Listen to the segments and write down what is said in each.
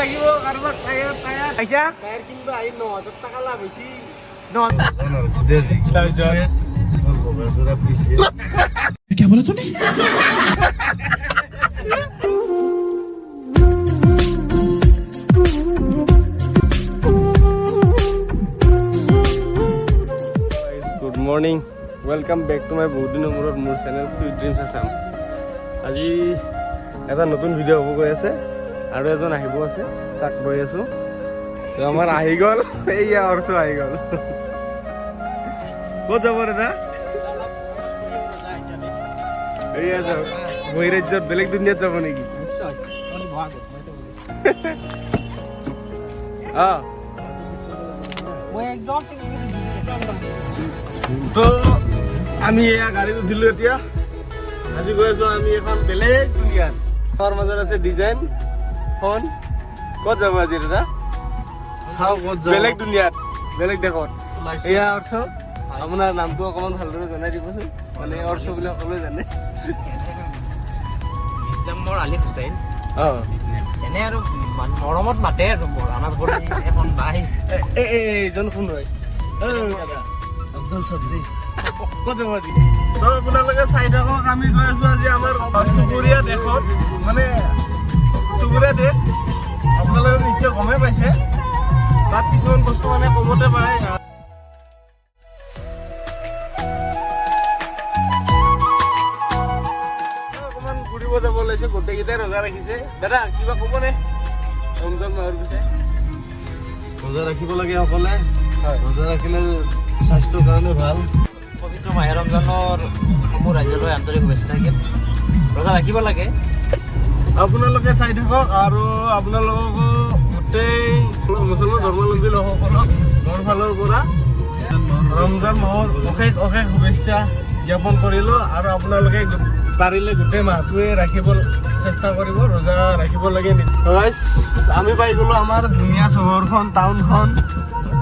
লাগিব কাৰোবাক টায়াৰ পাইছা টায়াৰ কিনিব আহি 9,000 টকা লাভ হৈছে क्या बोला तूने good morning welcome back to my বহুত দিনৰ মূৰত মোৰ চেনেল চুইট ড্ৰিমছ আছাম। আজি এটা নতুন ভিডিঅ' হ'ব গৈ আছে আৰু এজন আহিব আছে তাক লৈ আছোঁ। তো আমাৰ আহি গ'ল এইয়া অৰ্চ আহি গ'ল। ক'ত যাব দাদা? এইয়া যাওক বহিৰাজ্যত বেলেগ দুনিয়াত যাব নেকি? তো আমি এয়া গাড়ীত উঠিলোঁ এতিয়া। আজি গৈ আছোঁ আমি এখন বেলেগ দুনিয়াত। তাৰ মাজত আছে ডিজাইন ফোন। ক'ত যাব আজি দাদা? বেলেগ দুনিয়াত বেলেগ দেশত। এয়া অৰ্চ, আপোনাৰ নামটো অকণমান ভালদৰে জনাই দিবচোন। মানে অৰ্চ বুলি সকলোৱে জানে। মোৰ আলি হুছেইন অঁ এনে আৰু মৰমত মাতে আৰু মোৰ আমাৰ ঘৰত এখন বাই এইজন কোন হয়? আব্দুল চৌধুৰী ক'ত যাব আজি? তো আপোনালোকে চাই থাকক, আমি গৈ আছোঁ আজি আমাৰ চুবুৰীয়া দেশত। মানে চুবুৰীয়া দেশ আপোনালোকে নিশ্চয় গমেই পাইছে। তাত কিছুমান বস্তু মানে কমতে পায়। অকণমান ঘূৰিব যাব ওলাইছে, গোটেইকেইটাই ৰজা ৰাখিছে। দাদা কিবা ক'বনে ৰমজান মাহৰ বিষয়ে? ৰোজা ৰাখিব লাগে সকলে। হয়, ৰোজা ৰাখিলে স্বাস্থ্যৰ কাৰণে ভাল। পবিত্ৰ মাহে ৰমজানৰ সমূহ ৰাজ্যলৈ আন্তৰিক শুভেচ্ছা থাকিল। ৰোজা ৰাখিব লাগে। আপোনালোকে চাই থাকক আৰু আপোনালোককো গোটেই মুছলমান ধৰ্মাৱলম্বী লোকসকলক মোৰ ফালৰ পৰা ৰমজান মাহৰ অশেষ অশেষ শুভেচ্ছা জ্ঞাপন কৰিলোঁ। আৰু আপোনালোকে পাৰিলে গোটেই মাহটোৱে ৰাখিব চেষ্টা কৰিব, ৰোজা ৰাখিব লাগে। আমি পাই গ'লোঁ আমাৰ ধুনীয়া চহৰখন, টাউনখন।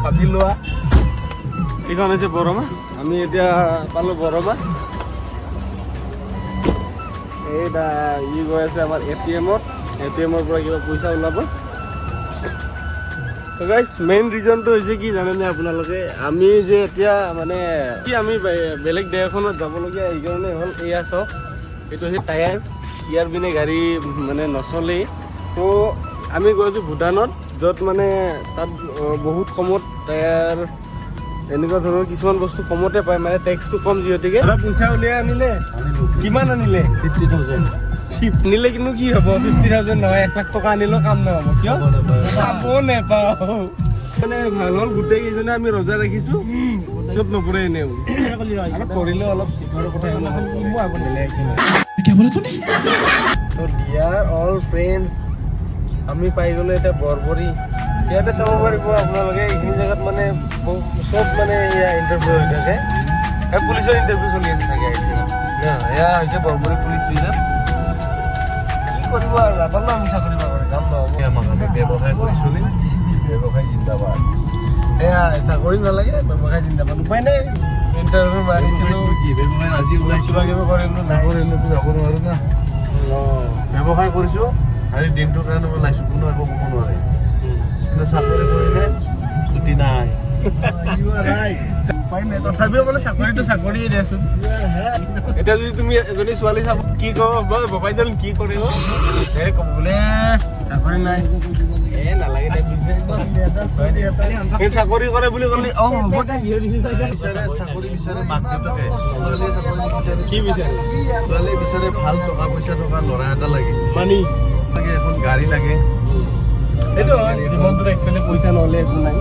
ভাবি লোৱা, এইখন হৈছে বৰমা। আমি এতিয়া পালোঁ বৰমা। এই ই গৈ আছে আমাৰ এটিএমৰ পৰা কিবা পইচা ওলাব। গাইজ মেইন ৰিজনটো হৈছে কি জানেনে আপোনালোকে? আমি যে এতিয়া মানে কি আমি বেলেগ দেশ এখনত যাবলগীয়া এইকাৰণে হ'ল, এয়া চাওক এইটো হৈছে টায়াৰ। ইয়াৰ পিনে গাড়ী মানে নচলেই। তো আমি গৈ আছোঁ ভূটানত, য'ত মানে তাত বহুত কমত টায়াৰ এনেকুৱা ধৰণৰ কিছুমান বস্তু কমতে পায়, মানে টেক্সটো কম যিহেতুকে। পইচা উলিয়াই আনিলে? কিমান আনিলে? 50,000 আনিলে কিন্তু কি হ'ব? 50,000 নহয়, 1 লাখ টকা আনিলেও কাম নহ'ব। কিয়? খাব নেপাওঁ। মানে ভাল হ'ল গোটেই কেইজনে আমি ৰোজা ৰাখিছোঁ, য'ত নপৰে এনেও আৰু কৰিলেও অলপ চিকাৰৰ কথা क्या बोला तूने তো ডিয়াৰ অল ফ্ৰেণ্ডছ, আমি পাই গ'লোঁ এতিয়া বৰবৰী। ইয়াতে চাব পাৰিব আপোনালোকে এইখিনি জেগাত মানে চব মানে এয়া ইণ্টাৰভিউ হৈ থাকে। পুলিচৰ ইণ্টাৰভিউ চলি আছে চাগে। এয়া হৈছে বৰবৰী পুলিচ ষ্টেচন। কি কৰিব আৰু নাপাল ন আমি চাকৰি বাকৰি কাম নহ'ব। আমাক আমি ব্যৱসায় কৰি চলিম। ব্যৱসায় জিন্দাবাদ। এয়া চাকৰি নালাগে, ব্যৱসায় জিন্দাবাদ। উপায় নাই, ইণ্টাৰভিউ মাৰিছিলোঁ, কি ব্যৱসায় আজি ওলাইছোঁ কিবা কিবি কৰিলোঁ, নাই কৰিলেতো যাব নোৱাৰো না। ব্যৱসায় কৰিছোঁ, আজি দিনটোৰ কাৰণে ওলাইছোঁ, কোনো একো ক'ব নোৱাৰে। কিন্তু চাকৰি কৰিলে ছুটি নাই। উপায় নাই, তথাপিও মানে চাকৰিটো চাকৰিয়ে দিয়াচোন। এতিয়া যদি তুমি এজনী ছোৱালী চাব কি ক'ব, ববাইজন কি কৰিব? এই ক'ব বোলে চাকৰি নাই, নালাগে দে বিজনেছ কৰে। এই চাকৰি কৰে বুলি ক'লে হ'ব দে। চাকৰি বিচাৰে মাক দেউতাকে, ছোৱালীয়ে চাকৰি বিচাৰে। কি বিচাৰে? ছোৱালীয়ে বিচাৰে ভাল টকা পইচা থকা ল'ৰা এটা লাগে। মানি লাগে, এখন গাড়ী লাগে। সেইটো হয়, জীৱনটোত একচুৱেলি পইচা নহ'লে একো নাই।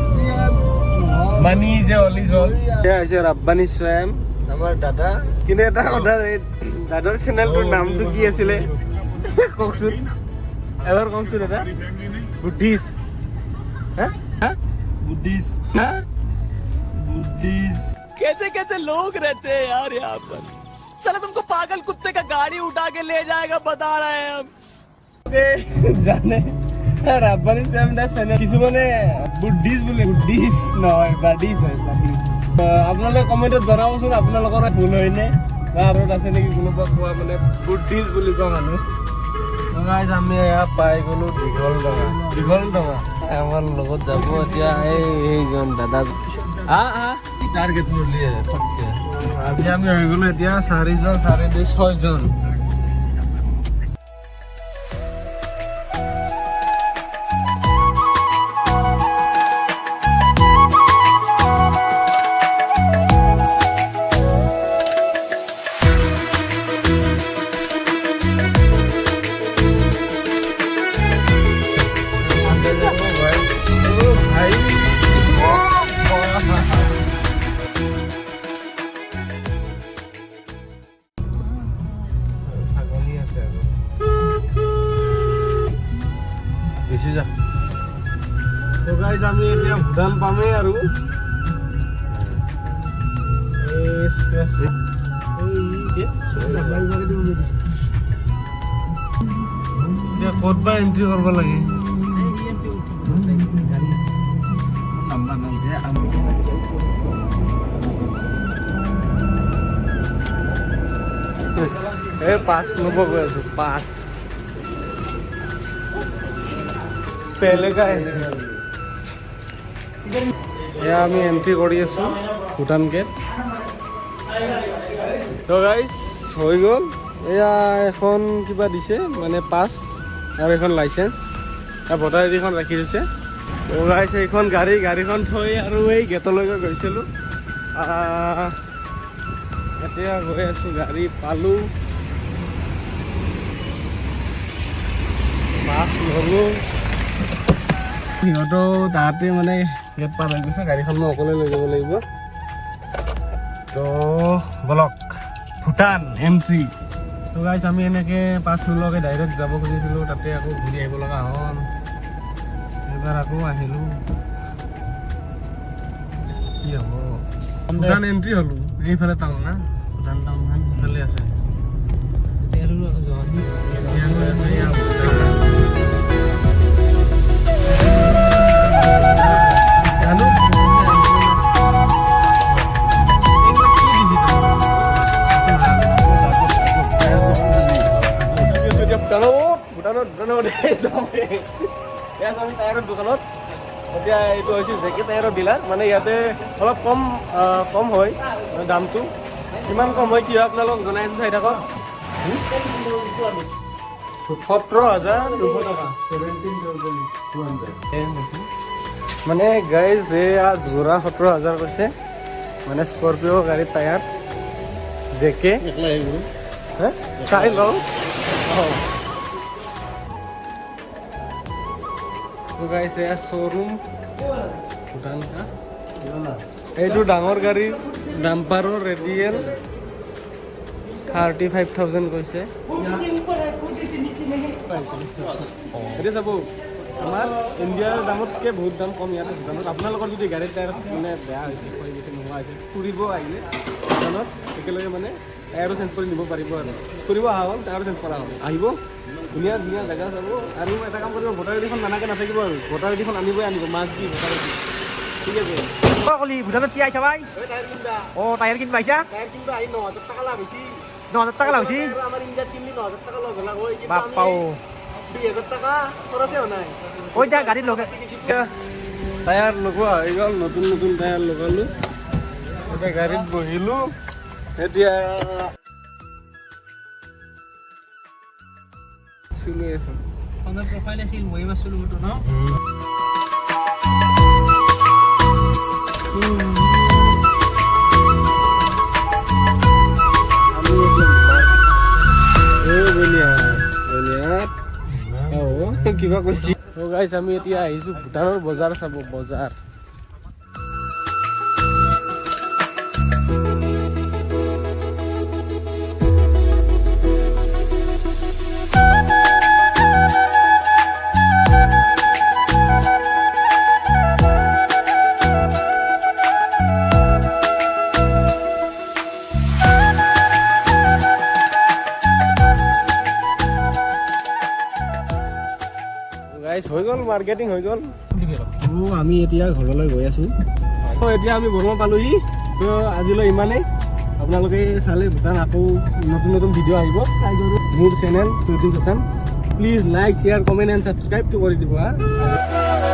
মানি যে অলি জল। এয়া হৈছে ৰাব্বানী স্বয়ং, আমাৰ দাদা। কিন্তু এটা কথা, এই দাদাৰ চেনেলটোৰ নামটো কি আছিলে কওকচোন, এবাৰ কওকচোন দাদা। বুদ্ধিষ্ট। बुद्धिस्ट कैसे कैसे लोग रहते हैं यार यहाँ पर साला तुमको पागल कुत्ते का गाड़ी उठा के ले जाएगा बता रहे हैं हम জানে ৰাব্বানী স্বয়ং দা চেনেল কিছুমানে বুদ্ধিষ্ট বুলি, বুদ্ধিষ্ট নহয় বাদিষ্ট হয়, বাদিষ্ট। আপোনালোকে কমেণ্টত জনাবচোন আপোনালোকৰ ভুল হয়নে বা আৰু আছে নেকি কোনোবা কোৱা মানে বুদ্ধিষ্ট বুলি কোৱা মানুহ। আমি এয়া পাই গ'লোঁ দীঘল দীঘল টঙা আমাৰ লগত যাব এতিয়া এইজন দাদা টাৰ্গেট নলিয়ে ফটকে আজি আমি হৈ গ'লো এতিয়া 4 জন 6 জন বেছি যা তো গাইজ আমি এতিয়া ভূটান পামেই আৰু এতিয়া ক'ত বা এন্ট্ৰি কৰিব লাগে নাম্বাৰ নালগে এই পাছ ল'ব গৈ আছো পাছ पहले का है এয়া আমি এন্ট্ৰি কৰি আছো ভূটান গেট তো গাইজ হৈ গ'ল এয়া এখন কিবা দিছে মানে পাছ আৰু এখন লাইচেঞ্চ ভোটাৰ আইডিখন ৰাখি দিছে তো গাইজ এইখন গাড়ীখন থৈ আৰু এই গেটলৈকে গৈছিলোঁ এতিয়া গৈ আছো গাড়ী পালোঁ পাছ ল'লোঁ সিহঁতো তাহাঁতে মানে গেট পাৰ হৈ গৈছে গাড়ীখন মই অকলে লৈ যাব লাগিব তো বলক ভূটান এণ্ট্ৰি তো গাইজ আমি এনেকৈ পাছ নোলোৱাকৈ ডাইৰেক্ট যাব খুজিছিলোঁ তাতে আকৌ ঘূৰি আহিব লগা হ'ল এইবাৰ আকৌ আহিলোঁ কি হ'ব ভূটান এণ্ট্ৰি হ'লোঁ এইফালে টাউন না ভূটান টাউনখন সেইফালে আছে টায়াৰৰ দোকানত এতিয়া এইটো হৈছে জেকে টায়াৰৰ ডিলাৰ মানে ইয়াতে অলপ কম হয় দামটো কিমান কম হয় কি হয় আপোনালোকক জনাই আছোঁ চাই থাকক 17,200 টকা মানে গাইজ এয়া যোৰা 17,000 কৈছে মানে স্কৰপিঅ' গাড়ীৰ টায়াৰ জেকে চাই লওঁ গাইজ এয়া শ্ব'ৰুম ভূটান এইটো ডাঙৰ গাড়ীৰ ডাম্পাৰৰ ৰেডিয়েল 35,000 কৈছে এতিয়া চাব আমাৰ ইণ্ডিয়াৰ দামতকৈ বহুত দাম কম ইয়াতে ভূটানত আপোনালোকৰ যদি গাড়ীৰ টায়াৰ মানে বেয়া হৈছে হৈ গৈছে নোহোৱা হৈছে ফুৰিব আহিলে ভূটানত একেলগে মানে টায়াৰো চেঞ্জ কৰি নিব পাৰিব আৰু ফুৰিব অহা হ'ল টায়াৰো চেঞ্জ কৰা হ'ল আহিব ধুনীয়া ধুনীয়া জেগা চাব আৰু এটা কাম কৰিব ভোটাৰ আইডিখন নানাকৈ নাথাকিব আৰু ভোটাৰ আইডিখন আনিবই আনিব মাছ দি ভোটাৰ আইডি ঠিক আছে কলি ভূটানত কি আহিছা ভাই টায়াৰ কিনবা টায়াৰ কিনবা আহিছা টায়াৰ কিনবা আহি 9,000 টাকা লাভ হৈছে 9,000 টাকা লাগছি আমাৰ ইণ্ডিয়াত কিনলি 9,000 টাকা লগ হ'লা হয় কিন্তু বাপ্পাও 2,000 টাকা খৰচে হোৱা নাই ওই যা গাড়ীত লগে টায়াৰ লগোৱা হৈ গ'ল নতুন নতুন টায়াৰ লগালোঁ এতিয়া গাড়ীত বহিলোঁ এতিয়া চুলি আছোঁ ফোনৰ প্ৰফাইল আছিল মই মাছলো তো ন কিবা কৈছি গাইছ আমি এতিয়া আহিছোঁ ভূটানৰ বজাৰ চাব বজাৰ হৈ গ'ল মাৰ্কেটিং হৈ গ'ল আমি এতিয়া ঘৰলৈ গৈ আছোঁ এতিয়া আমি বৰমা পালোহি তো আজিলৈ ইমানেই আপোনালোকে চালে ভূটান আকৌ নতুন নতুন ভিডিঅ' আহিব মোৰ channel Chaitin Hasan please like share comment and ছাবস্ক্ৰাইবটো কৰি দিব হা